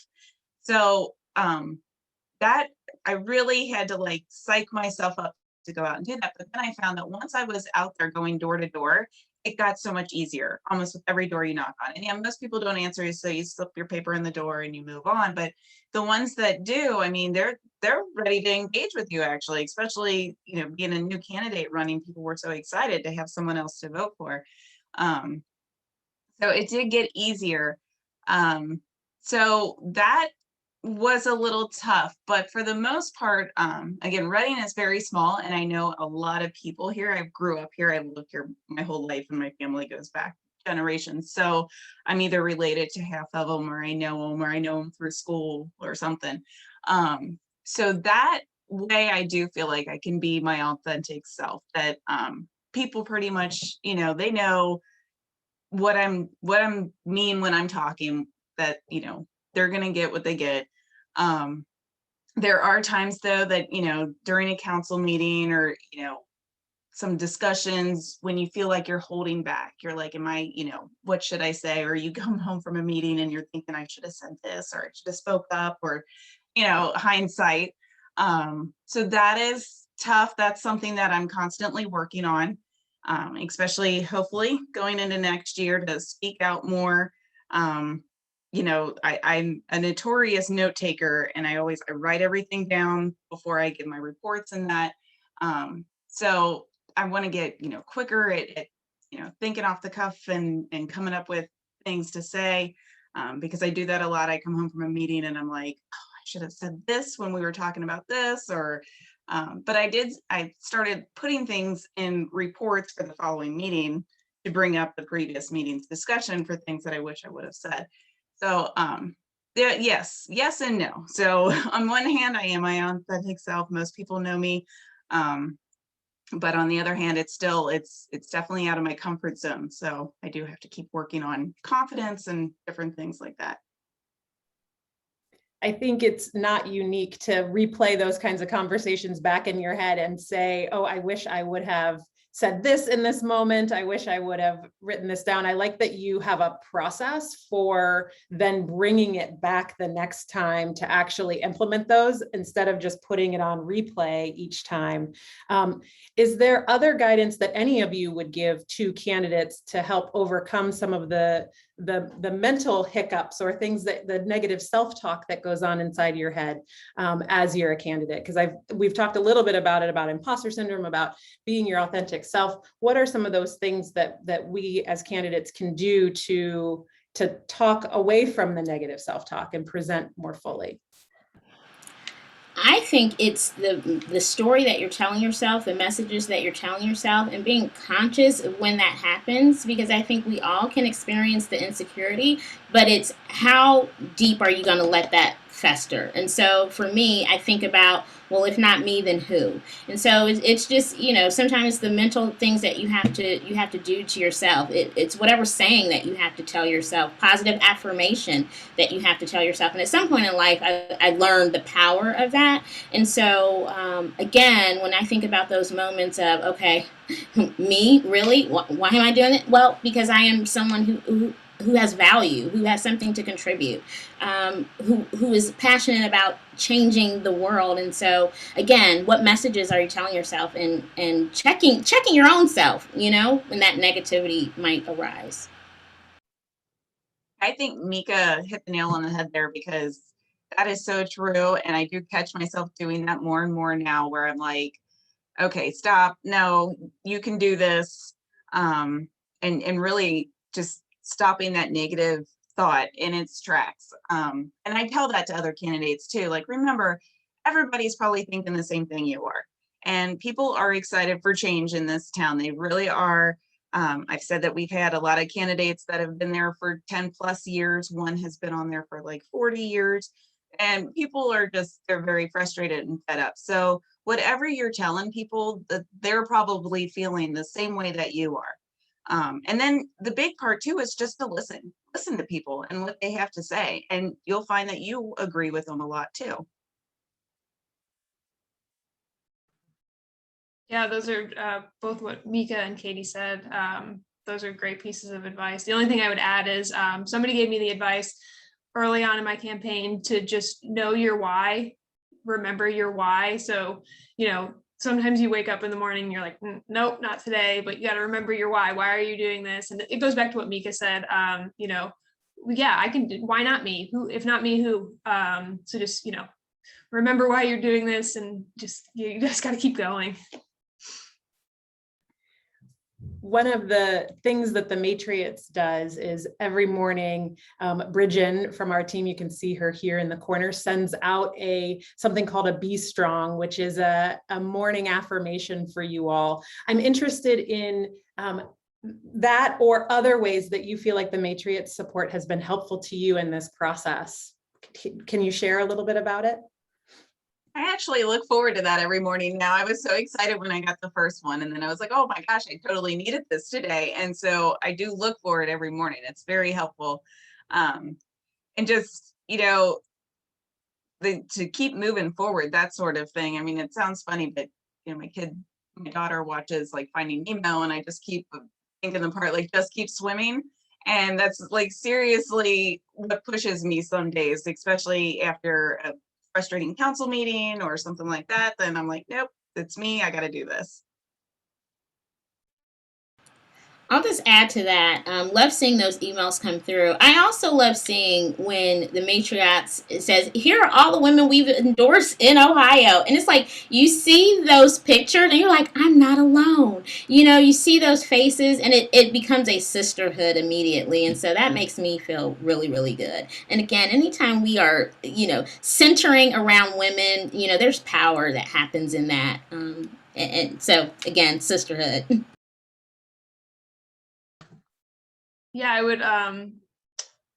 So that I really had to psych myself up to go out and do that. But then I found that once I was out there going door to door, it got so much easier almost with every door you knock on. And yeah, most people don't answer, so you slip your paper in the door and you move on. But the ones that do, I mean, they're ready to engage with you, actually, especially, being a new candidate running, people were so excited to have someone else to vote for. So it did get easier. So that, was a little tough, but for the most part, again, Reading is very small, and I know a lot of people here. I grew up here, I lived here my whole life, and my family goes back generations. So I'm either related to half of them, or I know them through school or something. So that way, I do feel like I can be my authentic self. That people pretty much, they know what I'm mean when I'm talking. That they're gonna get what they get. There are times though that during a council meeting or some discussions when you feel like you're holding back, you're like, am I, what should I say? Or you come home from a meeting and you're thinking I should have said this, or I should have spoke up, or hindsight. So that is tough. That's something that I'm constantly working on, especially hopefully going into next year to speak out more. I'm a notorious note taker, and I write everything down before I give my reports and that. So I want to get, quicker at thinking off the cuff and coming up with things to say, because I do that a lot. I come home from a meeting and I'm like, oh, I should have said this when we were talking about this, or, but I started putting things in reports for the following meeting to bring up the previous meeting's discussion for things that I wish I would have said. So, yes and no. So on one hand, I am my authentic self. Most people know me. But on the other hand, it's definitely out of my comfort zone. So I do have to keep working on confidence and different things like that. I think it's not unique to replay those kinds of conversations back in your head and say, oh, I wish I would have said this in this moment. I wish I would have written this down. I like that you have a process for then bringing it back the next time to actually implement those instead of just putting it on replay each time. Is there other guidance that any of you would give to candidates to help overcome some of the mental hiccups or things that the negative self-talk that goes on inside your head as you're a candidate? Because we've talked a little bit about imposter syndrome, about being your authentic self. What are some of those things that we as candidates can do to talk away from the negative self-talk and present more fully? I think it's the story that you're telling yourself, the messages that you're telling yourself, and being conscious of when that happens, because I think we all can experience the insecurity, but it's how deep are you going to let that fester? And so for me, I think about, well, if not me, then who? And so it's just, sometimes the mental things that you have to do to yourself. It's whatever saying that you have to tell yourself, positive affirmation that you have to tell yourself. And at some point in life, I learned the power of that. And so, again, when I think about those moments of, okay, me, really? Why am I doing it? Well, because I am someone who has value, who has something to contribute, who is passionate about changing the world. And so, again, what messages are you telling yourself, and checking your own self, when that negativity might arise. I think Mika hit the nail on the head there, because that is so true. And I do catch myself doing that more and more now, where I'm like, okay, stop. No, you can do this. And really just stopping that negative thought in its tracks. And I tell that to other candidates too. Like, remember, everybody's probably thinking the same thing you are. And people are excited for change in this town. They really are. I've said that we've had a lot of candidates that have been there for 10 plus years. One has been on there for like 40 years. And people are they're very frustrated and fed up. So whatever you're telling people, that they're probably feeling the same way that you are. And then the big part too is just to listen to people and what they have to say. And you'll find that you agree with them a lot too. Yeah, those are both what Mika and Katie said. Those are great pieces of advice. The only thing I would add is somebody gave me the advice early on in my campaign to just know your why, remember your why. So, sometimes you wake up in the morning and you're like, nope, not today, but you got to remember your why. Why are you doing this? And it goes back to what Mika said. Yeah, I can do, why not me? Who, if not me, who? So just, remember why you're doing this, and you just got to keep going. one of the things that the Matriots does is every morning, Bridget from our team, you can see her here in the corner, sends out something called a Be Strong, which is a morning affirmation for you all. I'm interested in that or other ways that you feel like the Matriots support has been helpful to you in this process. Can you share a little bit about it? I actually look forward to that every morning now. I was so excited when I got the first one, and then I was like, oh my gosh, I totally needed this today. And so I do look for it every morning. It's very helpful. And just, to keep moving forward, that sort of thing. I mean, it sounds funny, but my daughter watches like Finding Nemo, and I just keep thinking the part like just keep swimming. And that's like seriously what pushes me some days, especially after a frustrating council meeting or something like that. Then I'm like, nope, it's me. I got to do this. I'll just add to that. Love seeing those emails come through. I also love seeing when the Matriots says, here are all the women we've endorsed in Ohio. And it's like, you see those pictures and you're like, I'm not alone. You see those faces and it becomes a sisterhood immediately. And so that makes me feel really, really good. And again, anytime we are, centering around women, there's power that happens in that. And so again, sisterhood. Yeah, I would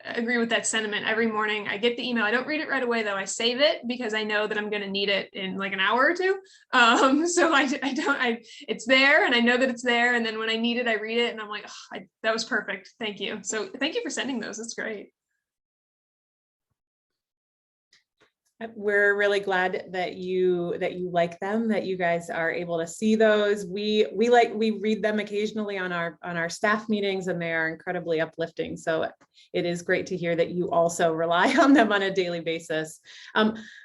agree with that sentiment. Every morning I get the email. I don't read it right away though. I save it because I know that I'm going to need it in like an hour or two. So it's there and I know that it's there. And then when I need it, I read it and I'm like, oh, that was perfect. Thank you. So thank you for sending those. That's great. We're really glad that you like them, that you guys are able to see those. We read them occasionally on our staff meetings, and they are incredibly uplifting. So it is great to hear that you also rely on them on a daily basis.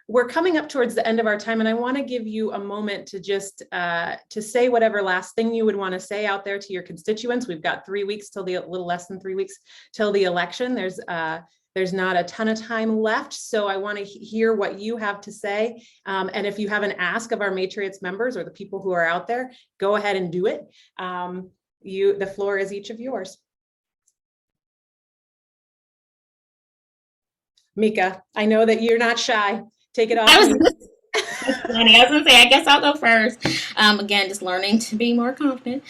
We're coming up towards the end of our time, and I want to give you a moment to just to say whatever last thing you would want to say out there to your constituents. We've got 3 weeks till a little less than 3 weeks till the election. There's not a ton of time left, so I want to hear what you have to say. And if you have an ask of our Matriots members or the people who are out there, go ahead and do it. The floor is each of yours. Mika, I know that you're not shy. Take it off. I was gonna say, I guess I'll go first. Again, just learning to be more confident.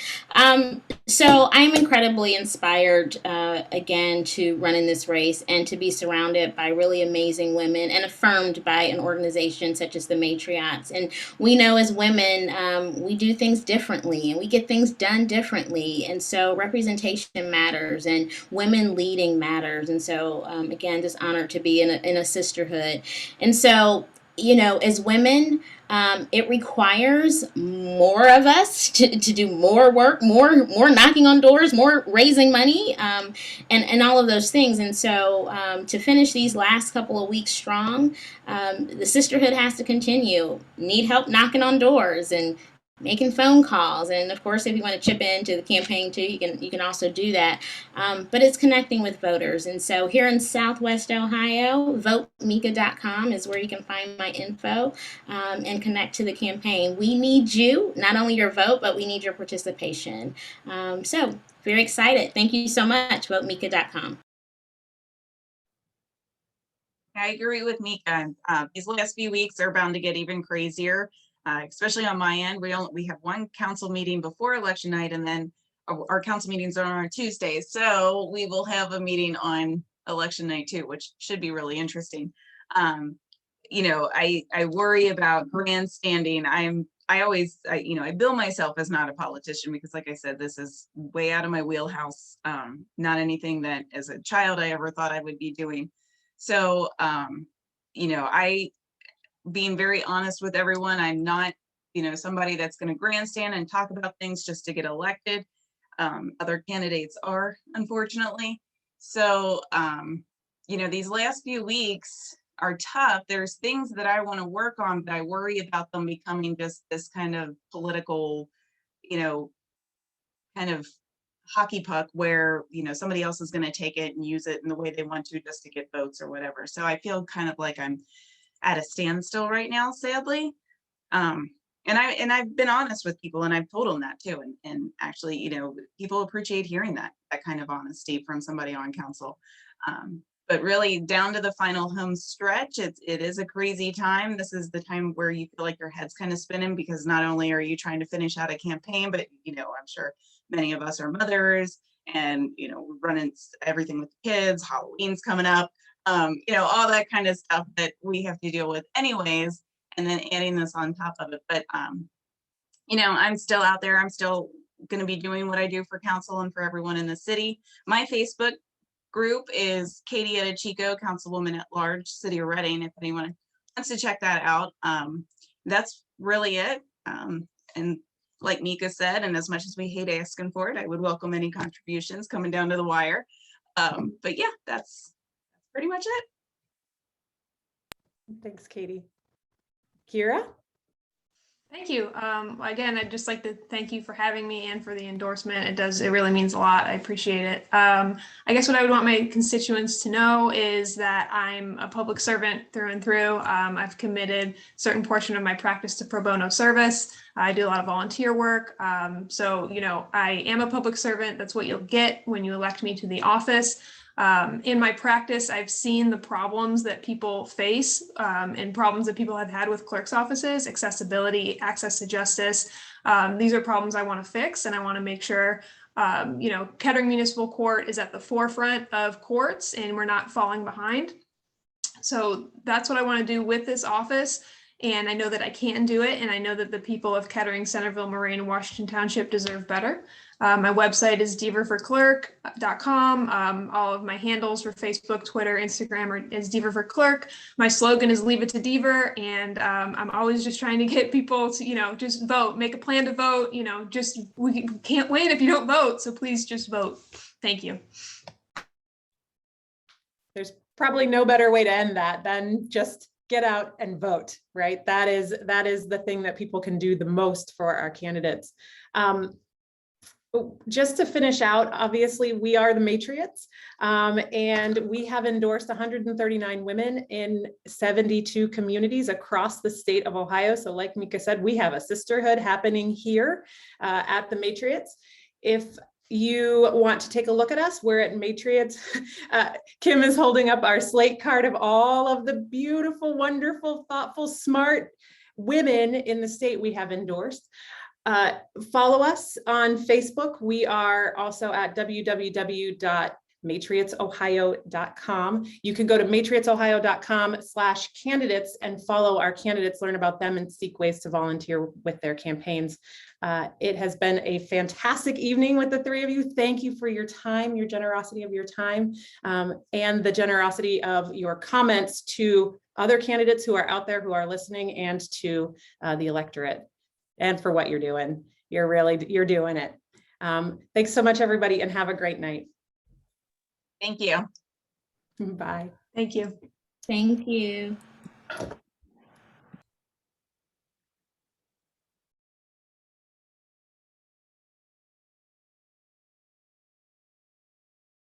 So I'm incredibly inspired, again, to run in this race and to be surrounded by really amazing women and affirmed by an organization such as the Matriots. And we know as women, we do things differently and we get things done differently. And so representation matters and women leading matters. And so, again, just honored to be in a sisterhood. And so, as women, it requires more of us to do more work, more knocking on doors, more raising money, and all of those things. And so to finish these last couple of weeks strong, the sisterhood has to continue. Need help knocking on doors and making phone calls, and of course if you want to chip into the campaign too, you can also do that, but it's connecting with voters. And so here in Southwest Ohio, votemika.com is where you can find my info, and connect to the campaign. We need you, not only your vote, but we need your participation. So very excited. Thank you so much. votemika.com. I agree with Mika. These last few weeks are bound to get even crazier. Especially on my end, we have one council meeting before election night, and then our council meetings are on Tuesdays. So we will have a meeting on election night too, which should be really interesting. I worry about grandstanding. I bill myself as not a politician because, like I said, this is way out of my wheelhouse. Not anything that as a child I ever thought I would be doing. So, being very honest with everyone, I'm not, somebody that's going to grandstand and talk about things just to get elected. Other candidates are, unfortunately. So, these last few weeks are tough. There's things that I want to work on, but I worry about them becoming just this kind of political, kind of hockey puck where, somebody else is going to take it and use it in the way they want to just to get votes or whatever. So I feel kind of like I'm at a standstill right now, sadly. And I've been honest with people, and I've told them that too. And actually, you know, people appreciate hearing that kind of honesty from somebody on council. But really, down to the final home stretch, it is a crazy time. This is the time where you feel like your head's kind of spinning, because not only are you trying to finish out a campaign, but you know, I'm sure many of us are mothers, and you know, we're running everything with the kids. Halloween's coming up, you know, all that kind of stuff that we have to deal with anyways, and then adding this on top of it. But you know, I'm still out there. I'm still going to be doing what I do for council and for everyone in the city. My Facebook group is Katie Chico, Councilwoman at Large, City of Reading, if anyone wants to check that out. That's really it. And like Mika said, and as much as we hate asking for it, I would welcome any contributions coming down to the wire. But yeah, that's pretty much it. Thanks, Katie. Kira? Thank you. Again, I'd just like to thank you for having me and for the endorsement. It really means a lot. I appreciate it. I guess what I would want my constituents to know is that I'm a public servant through and through. I've committed a certain portion of my practice to pro bono service. I do a lot of volunteer work. So, you know, I am a public servant. That's what you'll get when you elect me to the office. In my practice, I've seen the problems that people face and problems that people have had with clerk's offices, accessibility, access to justice. These are problems I want to fix, and I want to make sure, you know, Kettering Municipal Court is at the forefront of courts and we're not falling behind. So that's what I want to do with this office. And I know that I can do it. And I know that the people of Kettering, Centerville, Moraine, and Washington Township deserve better. My website is deaverforclerk.com. All of my handles for Facebook, Twitter, Instagram is Deaver for Clerk. My slogan is Leave It to Deaver. And I'm always just trying to get people to, you know, just vote, make a plan to vote. You know, just we can't win if you don't vote. So please just vote. Thank you. There's probably no better way to end that than just get out and vote, right? That is the thing that people can do the most for our candidates. Just to finish out, obviously we are the Matriots, and we have endorsed 139 women in 72 communities across the state of Ohio. So like Mika said, we have a sisterhood happening here at the Matriots. If you want to take a look at us, we're at Matriots. Kim is holding up our slate card of all of the beautiful, wonderful, thoughtful, smart women in the state we have endorsed. Follow us on Facebook. We are also at www.matriotsohio.com. You can go to matriotsohio.com/candidates and follow our candidates, learn about them, and seek ways to volunteer with their campaigns. It has been a fantastic evening with the three of you. Thank you for your time, your generosity of your time, and the generosity of your comments to other candidates who are out there who are listening, and to the electorate, and for what you're doing. You're doing it. Thanks so much, everybody, and have a great night. Thank you. Bye. Thank you. Thank you.